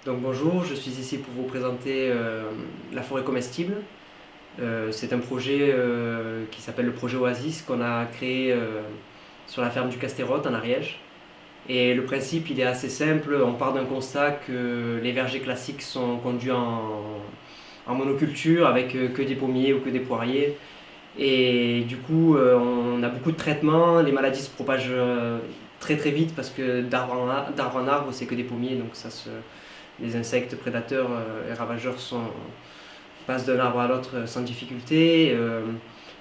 Donc bonjour, je suis ici pour vous présenter la forêt comestible. C'est un projet qui s'appelle le projet Oasis qu'on a créé sur la ferme du Castérotte en Ariège. Et le principe il est assez simple, on part d'un constat que les vergers classiques sont conduits en monoculture avec que des pommiers ou que des poiriers. Et du coup on a beaucoup de traitements, les maladies se propagent très très vite parce que d'arbre en arbre c'est que des pommiers, donc les insectes prédateurs et ravageurs passent d'un arbre à l'autre sans difficulté.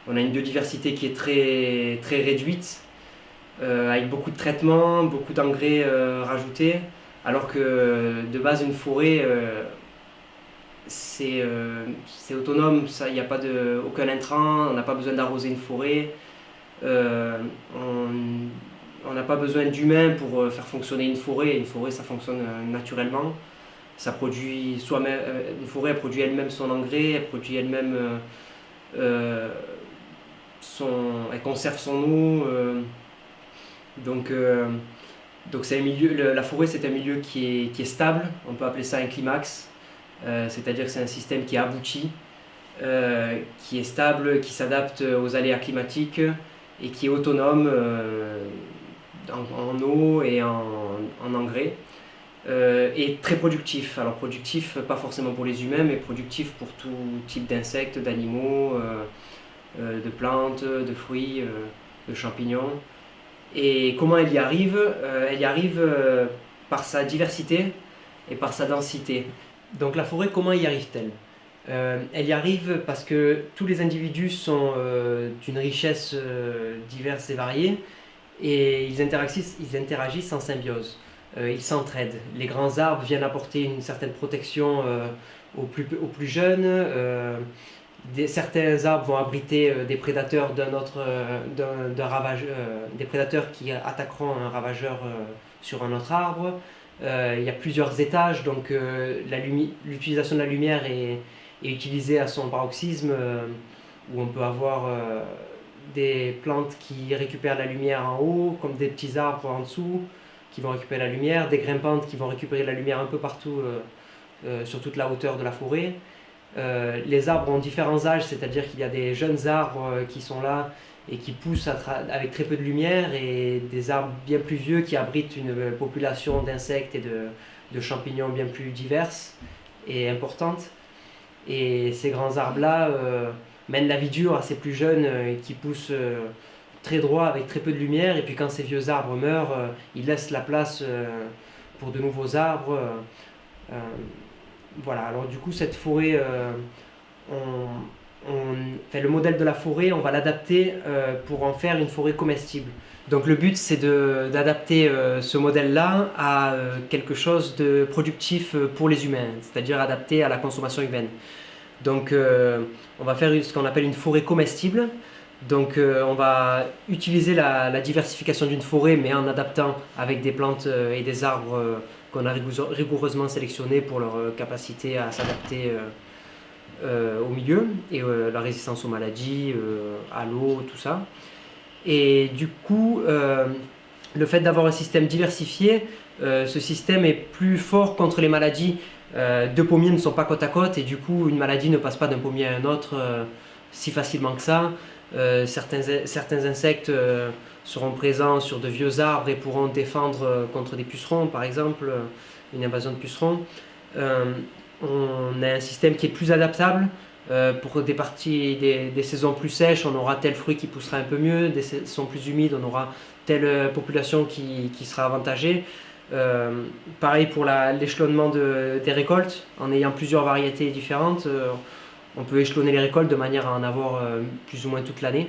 On a une biodiversité qui est très, très réduite, avec beaucoup de traitements, beaucoup d'engrais rajoutés, alors que de base une forêt c'est autonome, il n'y a pas aucun intrant, on n'a pas besoin d'arroser une forêt, on n'a pas besoin d'humains pour faire fonctionner une forêt. Une forêt ça fonctionne naturellement. Ça produit une forêt elle produit elle-même son engrais, elle produit elle-même euh, elle conserve son eau. Donc, donc c'est un milieu, la forêt c'est un milieu qui est stable, on peut appeler ça un climax, c'est-à-dire que c'est un système qui est abouti, qui est stable, qui s'adapte aux aléas climatiques et qui est autonome en eau et en engrais. Et très productif. Alors productif, pas forcément pour les humains, mais productif pour tout type d'insectes, d'animaux, de plantes, de fruits, de champignons. Et comment elle y arrive? Elle y arrive par sa diversité et par sa densité. Donc la forêt, comment y arrive-t-elle? Elle y arrive parce que tous les individus sont d'une richesse diverse et variée et ils interagissent en symbiose. Ils s'entraident. Les grands arbres viennent apporter une certaine protection aux plus jeunes. Certains arbres vont abriter des prédateurs d'un ravageur, des prédateurs qui attaqueront un ravageur sur un autre arbre. Il y a plusieurs étages, donc l'utilisation de la lumière est utilisée à son paroxysme, où on peut avoir des plantes qui récupèrent la lumière en haut, comme des petits arbres en dessous qui vont récupérer la lumière, des grimpantes qui vont récupérer la lumière un peu partout sur toute la hauteur de la forêt. Les arbres ont différents âges, c'est-à-dire qu'il y a des jeunes arbres qui sont là et qui poussent avec très peu de lumière, et des arbres bien plus vieux qui abritent une population d'insectes et de champignons bien plus diverses et importantes. Et ces grands arbres-là mènent la vie dure à ces plus jeunes qui poussent très droit avec très peu de lumière, et puis quand ces vieux arbres meurent, ils laissent la place pour de nouveaux arbres. Voilà, alors du coup cette forêt, enfin, le modèle de la forêt, on va l'adapter pour en faire une forêt comestible. Donc le but c'est d'adapter ce modèle-là à quelque chose de productif pour les humains, c'est-à-dire adapté à la consommation humaine. Donc on va faire ce qu'on appelle une forêt comestible. Donc on va utiliser la diversification d'une forêt, mais en adaptant avec des plantes et des arbres qu'on a rigoureusement sélectionnés pour leur capacité à s'adapter au milieu et la résistance aux maladies, à l'eau, tout ça. Et du coup, le fait d'avoir un système diversifié, ce système est plus fort contre les maladies. Deux pommiers ne sont pas côte à côte, et du coup une maladie ne passe pas d'un pommier à un autre si facilement que ça. Certains insectes seront présents sur de vieux arbres et pourront défendre contre des pucerons, par exemple, une invasion de pucerons. On a un système qui est plus adaptable. Pour des parties, des saisons plus sèches, on aura tel fruit qui poussera un peu mieux. Des saisons plus humides, on aura telle population qui sera avantagée. Pareil pour l'échelonnement des récoltes, en ayant plusieurs variétés différentes. On peut échelonner les récoltes de manière à en avoir plus ou moins toute l'année.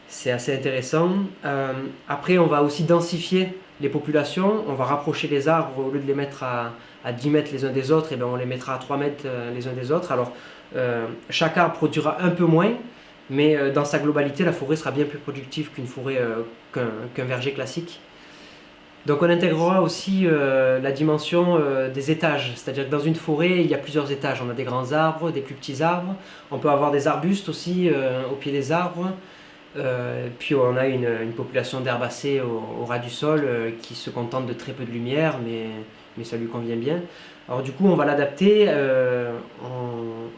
C'est assez intéressant. Après, on va aussi densifier les populations. On va rapprocher les arbres. Au lieu de les mettre à 10 mètres les uns des autres, et bien on les mettra à 3 mètres les uns des autres. Alors, chaque arbre produira un peu moins, mais dans sa globalité, la forêt sera bien plus productive qu'un verger classique. Donc on intégrera aussi la dimension des étages, c'est-à-dire que dans une forêt, il y a plusieurs étages. On a des grands arbres, des plus petits arbres, on peut avoir des arbustes aussi au pied des arbres, puis on a une population d'herbacées au ras du sol qui se contente de très peu de lumière, mais mais ça lui convient bien. Alors du coup, on va l'adapter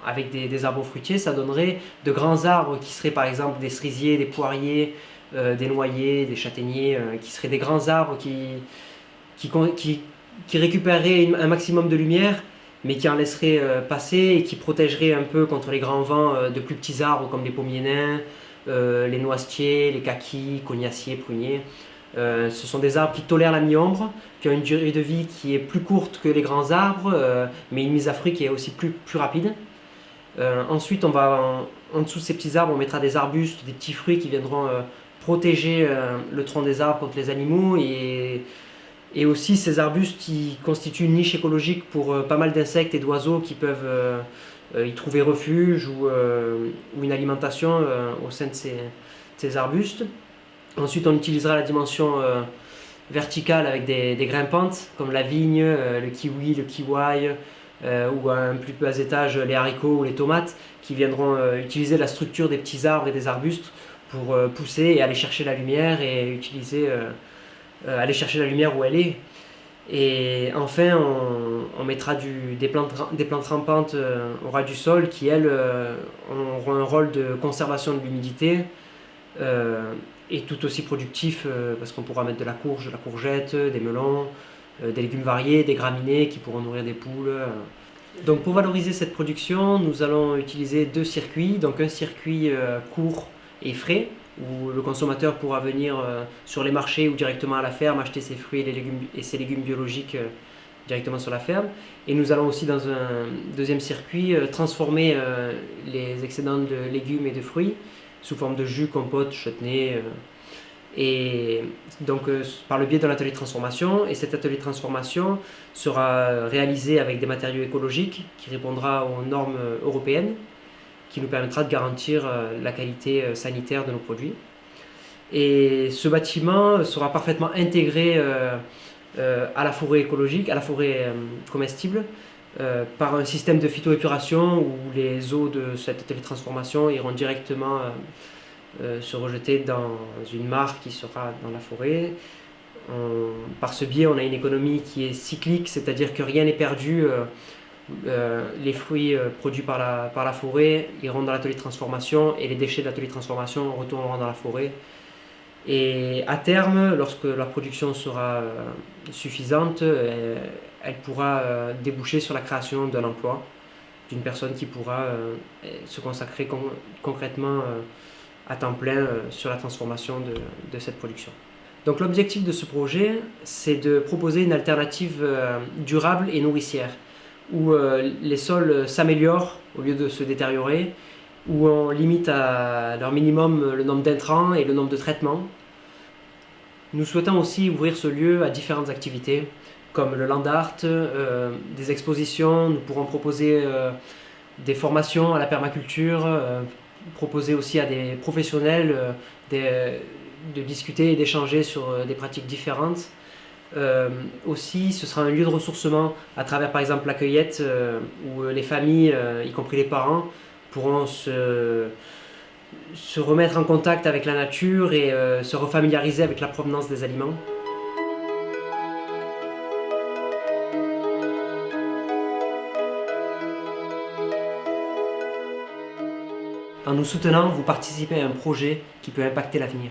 avec des arbres fruitiers. Ça donnerait de grands arbres qui seraient par exemple des cerisiers, des poiriers, des noyers, des châtaigniers, qui seraient des grands arbres qui récupéreraient un maximum de lumière, mais qui en laisseraient passer et qui protégeraient un peu contre les grands vents de plus petits arbres comme les pommiers nains, les noisetiers, les kakis, cognaciers, pruniers. Ce sont des arbres qui tolèrent la mi-ombre, qui ont une durée de vie qui est plus courte que les grands arbres, mais une mise à fruit qui est aussi plus rapide. Ensuite, en dessous de ces petits arbres, on mettra des arbustes, des petits fruits qui viendront protéger le tronc des arbres contre les animaux et aussi ces arbustes qui constituent une niche écologique pour pas mal d'insectes et d'oiseaux qui peuvent y trouver refuge ou une alimentation au sein de ces arbustes. Ensuite, on utilisera la dimension verticale avec des grimpantes comme la vigne, le kiwi, le kiwai, ou à un plus bas étage les haricots ou les tomates qui viendront utiliser la structure des petits arbres et des arbustes pour pousser et aller chercher la lumière et aller chercher la lumière où elle est. Et enfin, on mettra des plantes rampantes au ras du sol qui, elles, auront un rôle de conservation de l'humidité et tout aussi productif parce qu'on pourra mettre de la courge, de la courgette, des melons, des légumes variés, des graminées qui pourront nourrir des poules. Donc pour valoriser cette production, nous allons utiliser deux circuits. Donc un circuit court et frais, où le consommateur pourra venir sur les marchés ou directement à la ferme acheter ses fruits et ses légumes biologiques directement sur la ferme. Et nous allons aussi dans un deuxième circuit transformer les excédents de légumes et de fruits sous forme de jus, compote, chutney, et donc par le biais d'un atelier de transformation. Et cet atelier de transformation sera réalisé avec des matériaux écologiques qui répondra aux normes européennes, qui nous permettra de garantir la qualité sanitaire de nos produits. Et ce bâtiment sera parfaitement intégré à la forêt écologique, à la forêt comestible, par un système de phytoépuration où les eaux de cet atelier de transformation iront directement se rejeter dans une mare qui sera dans la forêt. Par ce biais, on a une économie qui est cyclique, c'est-à-dire que rien n'est perdu. Les fruits produits par la forêt iront dans l'atelier de transformation et les déchets de l'atelier de transformation retourneront dans la forêt. Et à terme, lorsque la production sera suffisante, elle pourra déboucher sur la création d'un emploi, d'une personne qui pourra se consacrer concrètement à temps plein sur la transformation de cette production. Donc l'objectif de ce projet, c'est de proposer une alternative durable et nourricière, où les sols s'améliorent au lieu de se détériorer, où on limite à leur minimum le nombre d'intrants et le nombre de traitements. Nous souhaitons aussi ouvrir ce lieu à différentes activités, comme le land art, des expositions. Nous pourrons proposer des formations à la permaculture, proposer aussi à des professionnels de discuter et d'échanger sur des pratiques différentes. Aussi, ce sera un lieu de ressourcement à travers par exemple la cueillette où les familles, y compris les parents, pourront se remettre en contact avec la nature et se refamiliariser avec la provenance des aliments. En nous soutenant, vous participez à un projet qui peut impacter l'avenir.